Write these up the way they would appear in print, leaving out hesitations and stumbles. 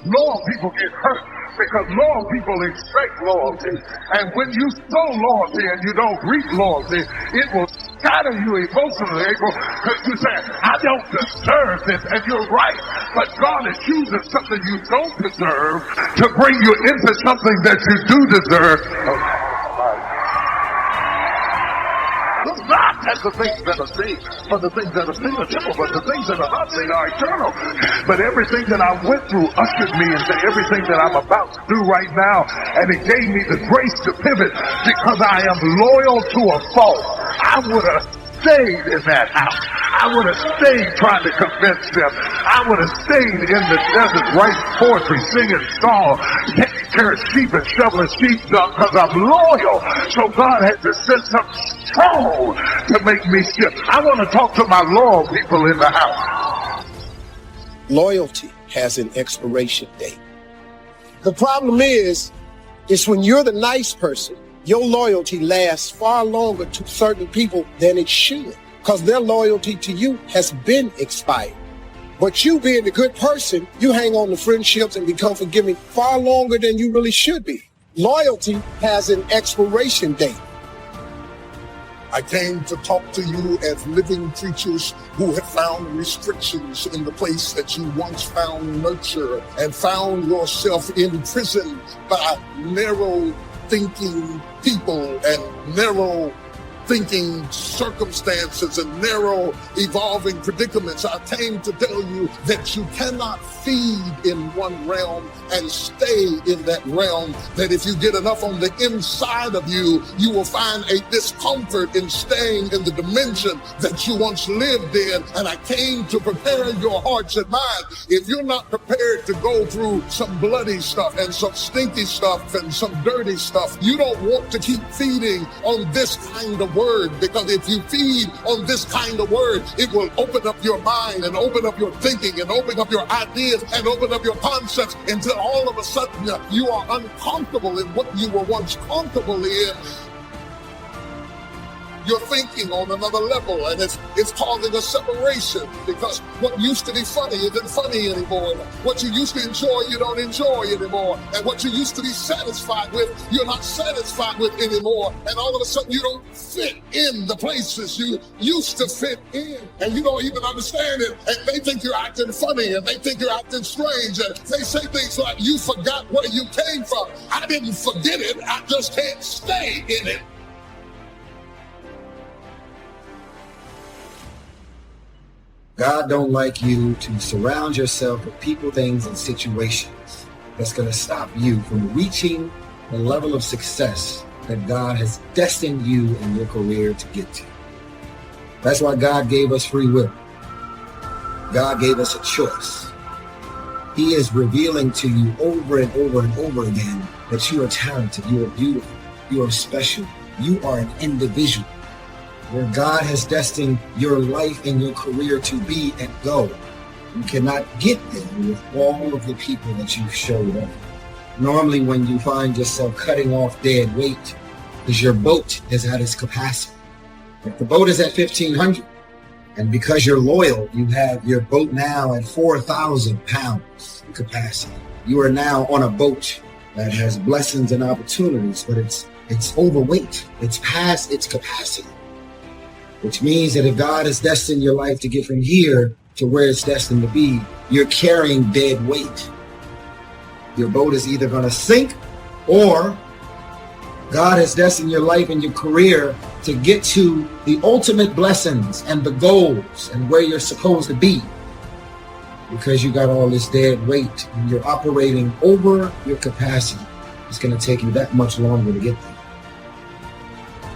Loyal people get hurt because loyal people expect loyalty. And when you sow loyalty and you don't reap loyalty, it will scatter you emotionally because you say, I don't deserve this. And you're right. But God is using something you don't deserve to bring you into something that you do deserve. Not as the things that are seen, but the things that are seen are temporal, but the things that are not seen are eternal. But everything that I went through ushered me into everything that I'm about to do right now, and it gave me the grace to pivot because I am loyal to a fault. I would have stayed in that house. I would have stayed trying to convince them. I would have stayed in the desert writing poetry, singing songs, taking care of sheep and shoveling sheep dung because I'm loyal. So God had to send something strong to make me shift. I want to talk to my loyal people in the house. Loyalty has an expiration date. The problem is when you're the nice person, your loyalty lasts far longer to certain people than it should, because their loyalty to you has been expired. But you being a good person, you hang on to friendships and become forgiving far longer than you really should be. Loyalty has an expiration date. I came to talk to you as living creatures who have found restrictions in the place that you once found nurture and found yourself imprisoned by narrow thinking people and narrow thinking circumstances and narrow evolving predicaments. I came to tell you that you cannot feed in one realm and stay in that realm, that if you get enough on the inside of you, you will find a discomfort in staying in the dimension that you once lived in. And I came to prepare your hearts and minds. If you're not prepared to go through some bloody stuff and some stinky stuff and some dirty stuff, you don't want to keep feeding on this kind of word, because if you feed on this kind of word, it will open up your mind and open up your thinking and open up your ideas and open up your concepts until all of a sudden you are uncomfortable in what you were once comfortable in. You're thinking on another level, and it's causing a separation, because what used to be funny isn't funny anymore. What you used to enjoy, you don't enjoy anymore. And what you used to be satisfied with, you're not satisfied with anymore. And all of a sudden, you don't fit in the places you used to fit in. And you don't even understand it. And they think you're acting funny, and they think you're acting strange. And they say things like, you forgot where you came from. I didn't forget it. I just can't stay in it. God don't like you to surround yourself with people, things, and situations that's going to stop you from reaching the level of success that God has destined you in your career to get to. That's why God gave us free will. God gave us a choice. He is revealing to you over and over and over again that you are talented, you are beautiful, you are special, you are an individual, where God has destined your life and your career to be and go. You cannot get there with all of the people that you've showed up. Normally when you find yourself cutting off dead weight, because your boat is at its capacity. If the boat is at 1,500, and because you're loyal, you have your boat now at 4,000 pounds in capacity. You are now on a boat that has blessings and opportunities, but it's overweight. It's past its capacity. Which means that if God has destined your life to get from here to where it's destined to be, you're carrying dead weight. Your boat is either going to sink, or God has destined your life and your career to get to the ultimate blessings and the goals and where you're supposed to be. Because you got all this dead weight and you're operating over your capacity, it's going to take you that much longer to get there.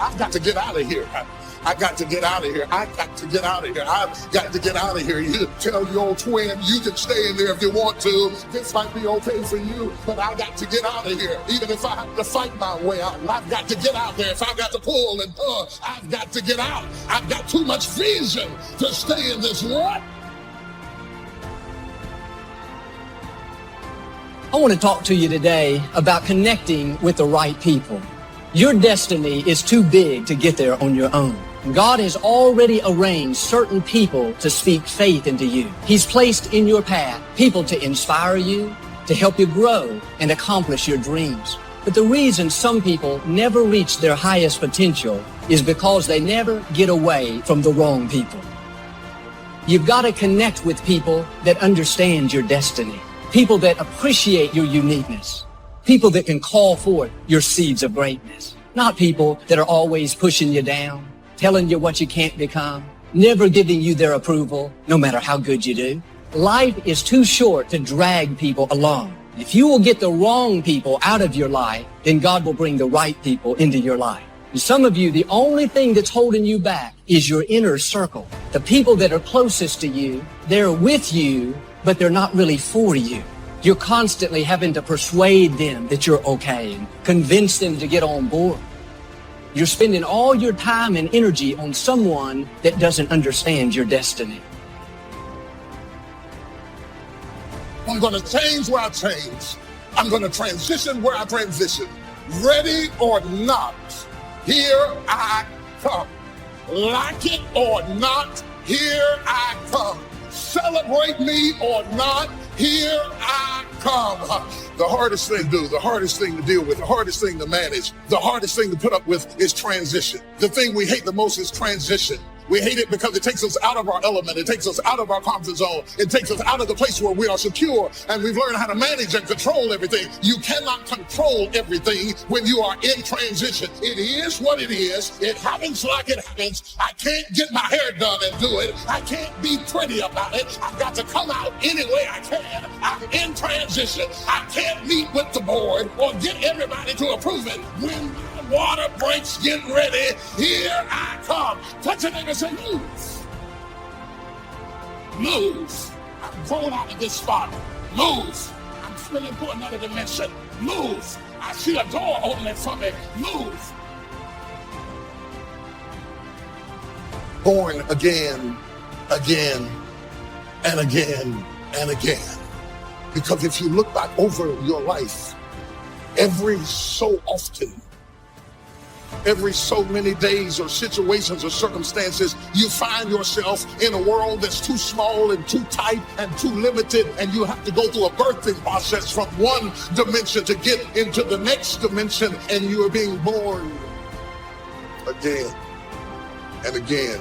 I've got to get out of here. I got to get out of here. I got to get out of here. I've got to get out of here. You tell your old twin, you can stay in there if you want to. This might be okay for you, but I got to get out of here. Even if I have to fight my way out, I've got to get out there. If I've got to pull and I've got to get out. I've got too much vision to stay in this rut. I want to talk to you today about connecting with the right people. Your destiny is too big to get there on your own. God has already arranged certain people to speak faith into you. He's placed in your path people to inspire you, to help you grow and accomplish your dreams. But the reason some people never reach their highest potential is because they never get away from the wrong people. You've got to connect with people that understand your destiny, people that appreciate your uniqueness, people that can call forth your seeds of greatness, not people that are always pushing you down, telling you what you can't become, never giving you their approval, no matter how good you do. Life is too short to drag people along. If you will get the wrong people out of your life, then God will bring the right people into your life. And some of you, the only thing that's holding you back is your inner circle. The people that are closest to you, they're with you, but they're not really for you. You're constantly having to persuade them that you're okay and convince them to get on board. You're spending all your time and energy on someone that doesn't understand your destiny. I'm going to change where I change. I'm going to transition where I transition. Ready or not, here I come. Like it or not, here I come. Celebrate me or not, here I come. The hardest thing to do, the hardest thing to deal with, the hardest thing to manage, the hardest thing to put up with is transition. The thing we hate the most is transition. We hate it because it takes us out of our element. It takes us out of our comfort zone. It takes us out of the place where we are secure and we've learned how to manage and control everything. You cannot control everything when you are in transition. It is what it is. It happens like it happens. I can't get my hair done and do it. I can't be pretty about it. I've got to come out any way I can. I'm in transition. I can't meet with the board or get everybody to approve it. When water breaks, get ready. Here I come. Touch your neighbor and say, move. Move. I'm growing out of this spot. Move. I'm spilling to another dimension. Move. I see a door opening for me. Move. Born again, again, and again, and again. Because if you look back over your life, every so often, every so many days or situations or circumstances, you find yourself in a world that's too small and too tight and too limited, and you have to go through a birthing process from one dimension to get into the next dimension, and you are being born again and again.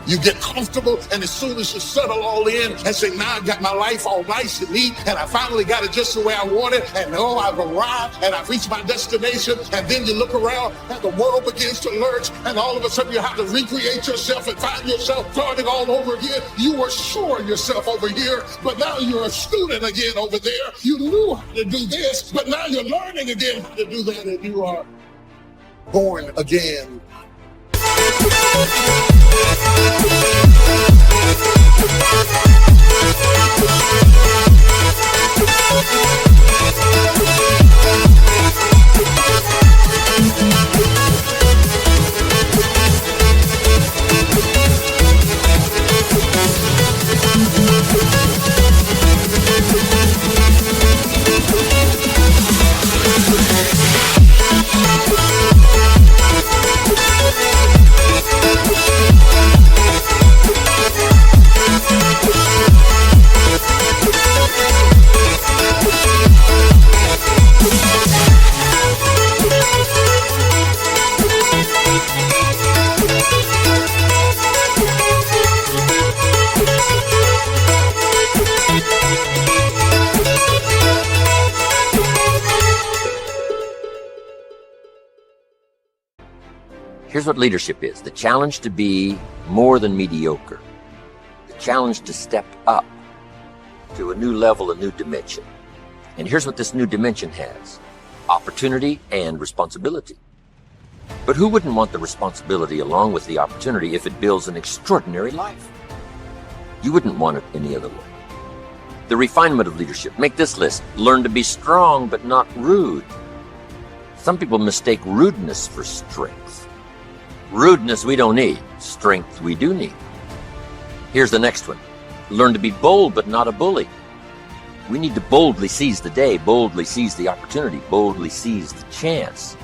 You get comfortable, and as soon as you settle all in and say, now I got my life all nice and neat, and I finally got it just the way I want it, and oh, I've arrived, and I've reached my destination, and then you look around, and the world begins to lurch, and all of a sudden you have to recreate yourself and find yourself starting all over again. You were sure yourself over here, but now you're a student again over there. You knew how to do this, but now you're learning again how to do that, and you are born again. Here's what leadership is. The challenge to be more than mediocre. The challenge to step up to a new level, a new dimension. And here's what this new dimension has. Opportunity and responsibility. But who wouldn't want the responsibility along with the opportunity if it builds an extraordinary life? You wouldn't want it any other way. The refinement of leadership. Make this list. Learn to be strong but not rude. Some people mistake rudeness for strength. Rudeness we don't need. Strength we do need. Here's the next one. Learn to be bold but not a bully. We need to boldly seize the day, boldly seize the opportunity, boldly seize the chance.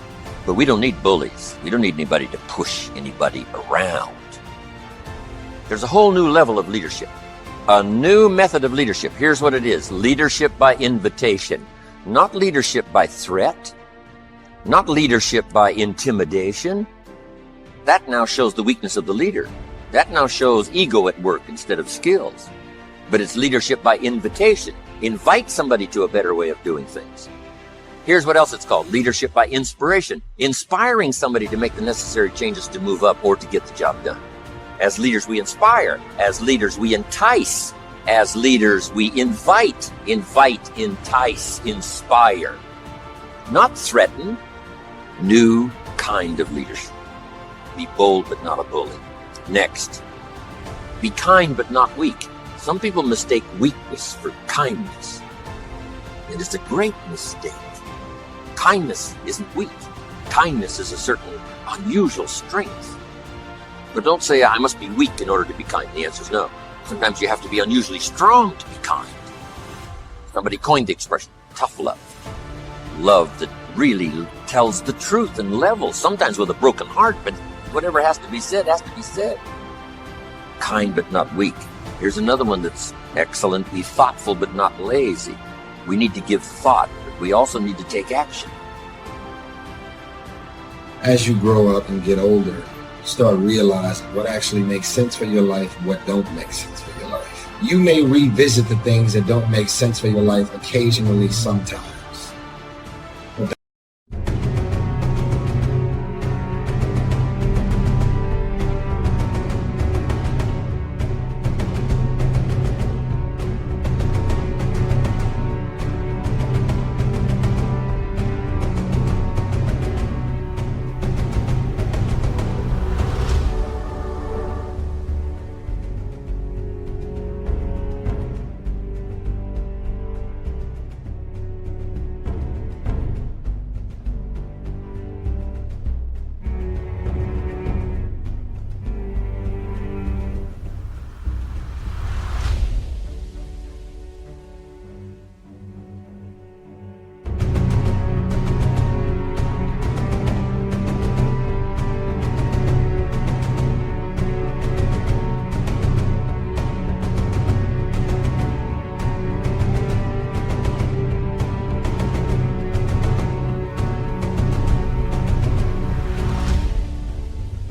But we don't need bullies. We don't need anybody to push anybody around. There's a whole new level of leadership. A new method of leadership. Here's what it is. Leadership by invitation. Not leadership by threat. Not leadership by intimidation. That now shows the weakness of the leader. That now shows ego at work instead of skills. But it's leadership by invitation. Invite somebody to a better way of doing things. Here's what else it's called. Leadership by inspiration. Inspiring somebody to make the necessary changes to move up or to get the job done. As leaders, we inspire. As leaders, we entice. As leaders, we invite. Invite, entice, inspire. Not threaten. New kind of leadership. Be bold but not a bully. Next, be kind but not weak. Some people mistake weakness for kindness. And it's a great mistake. Kindness isn't weak. Kindness is a certain unusual strength. But don't say, I must be weak in order to be kind. The answer is no. Sometimes you have to be unusually strong to be kind. Somebody coined the expression, tough love. Love that really tells the truth and levels, sometimes with a broken heart, but whatever has to be said, has to be said. Kind but not weak. Here's another one that's excellent. Be thoughtful but not lazy. We need to give thought, but we also need to take action. As you grow up and get older, start realizing what actually makes sense for your life and what don't make sense for your life. You may revisit the things that don't make sense for your life occasionally sometimes.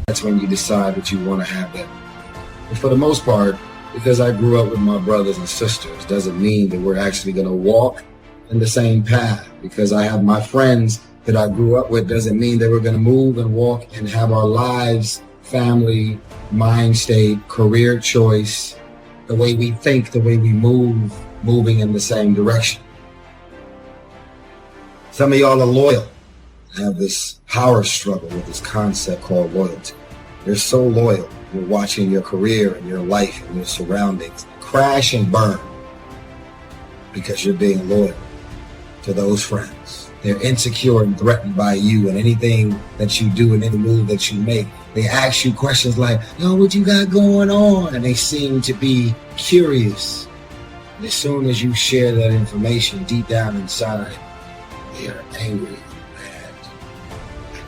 That's when you decide that you want to have that. But for the most part, because I grew up with my brothers and sisters, doesn't mean that we're actually going to walk in the same path. Because I have my friends that I grew up with doesn't mean that we're going to move and walk and have our lives, family, mind state, career choice, the way we think, the way we move, moving in the same direction. Some of y'all are loyal. Have this power struggle with this concept called loyalty. You're so loyal. You're watching your career and your life and your surroundings crash and burn because you're being loyal to those friends. They're insecure and threatened by you, and anything that you do and any move that you make, they ask you questions like, yo, what you got going on? And they seem to be curious. And as soon as you share that information deep down inside, they are angry,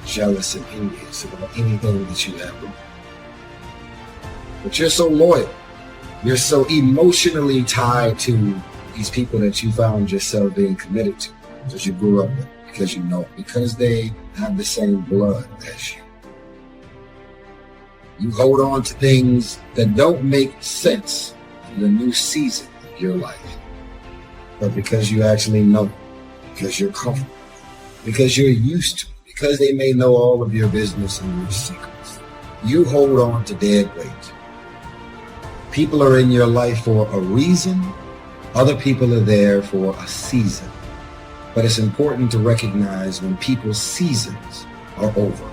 jealous and envious about anything that you have. But you're so loyal. You're so emotionally tied to these people that you found yourself being committed to because you grew up with, because you know, because they have the same blood as you. You hold on to things that don't make sense in the new season of your life. But because you actually know, because you're comfortable, because you're used to it, because they may know all of your business and your secrets, you hold on to dead weight. People are in your life for a reason. Other people are there for a season. But it's important to recognize when people's seasons are over.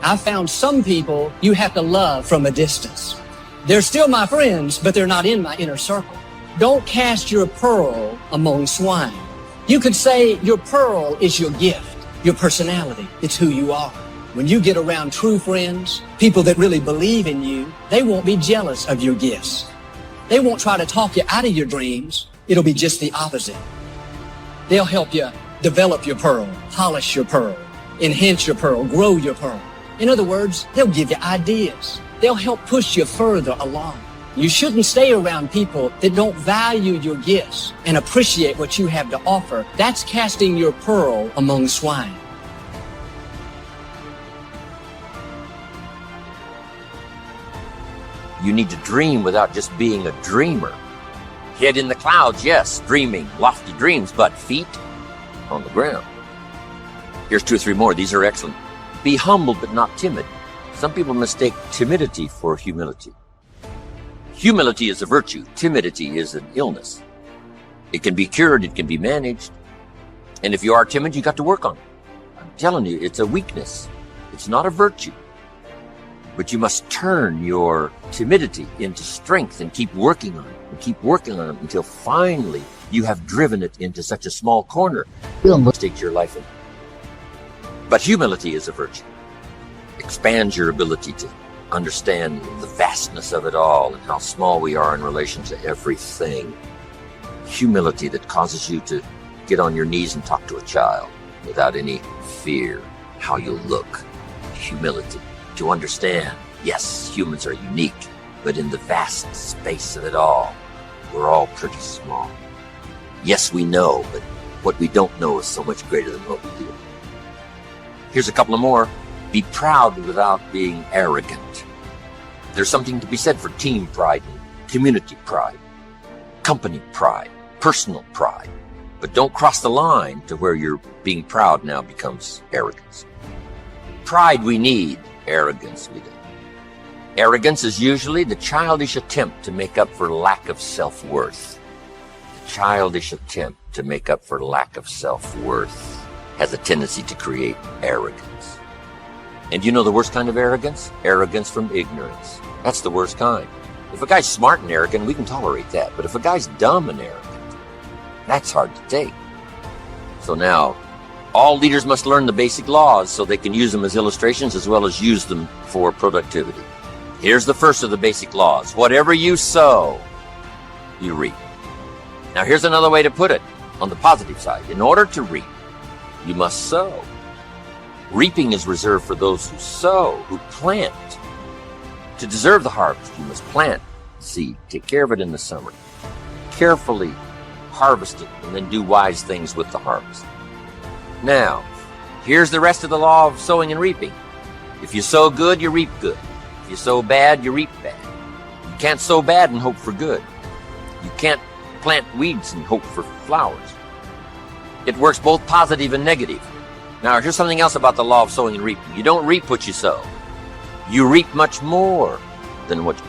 I found some people you have to love from a distance. They're still my friends, but they're not in my inner circle. Don't cast your pearl among swine. You could say your pearl is your gift, your personality. It's who you are. When you get around true friends, people that really believe in you, they won't be jealous of your gifts. They won't try to talk you out of your dreams. It'll be just the opposite. They'll help you develop your pearl, polish your pearl, enhance your pearl, grow your pearl. In other words, they'll give you ideas. They'll help push you further along. You shouldn't stay around people that don't value your gifts and appreciate what you have to offer. That's casting your pearl among swine. You need to dream without just being a dreamer. Head in the clouds, yes, dreaming lofty dreams, but feet on the ground. Here's 2 or 3 more. These are excellent. Be humble but not timid. Some people mistake timidity for humility. Humility is a virtue. Timidity is an illness. It can be cured. It can be managed. And if you are timid, you got to work on it. I'm telling you, it's a weakness. It's not a virtue. But you must turn your timidity into strength and keep working on it and keep working on it until finally you have driven it into such a small corner it'll mistake your life in. But humility is a virtue. Expands your ability to understand the vastness of it all and how small we are in relation to everything. Humility that causes you to get on your knees and talk to a child without any fear how you look. Humility. To understand, yes, humans are unique, but in the vast space of it all, we're all pretty small. Yes, we know, but what we don't know is so much greater than what we do. Here's a couple of more. Be proud without being arrogant. There's something to be said for team pride and community pride, company pride, personal pride. But don't cross the line to where your being proud now becomes arrogance. Pride we need. Arrogance we don't. Arrogance is usually the childish attempt to make up for lack of self-worth. The childish attempt to make up for lack of self-worth has a tendency to create arrogance. And you know the worst kind of arrogance? Arrogance from ignorance. That's the worst kind. If a guy's smart and arrogant, we can tolerate that. But if a guy's dumb and arrogant, that's hard to take. So now, all leaders must learn the basic laws so they can use them as illustrations as well as use them for productivity. Here's the first of the basic laws. Whatever you sow, you reap. Now here's another way to put it on the positive side. In order to reap, you must sow. Reaping is reserved for those who sow, who plant. To deserve the harvest, you must plant seed, take care of it in the summer, carefully harvest it, and then do wise things with the harvest. Now, here's the rest of the law of sowing and reaping. If you sow good, you reap good. If you sow bad, you reap bad. You can't sow bad and hope for good. You can't plant weeds and hope for flowers. It works both positive and negative. Now, here's something else about the law of sowing and reaping. You don't reap what you sow. You reap much more than what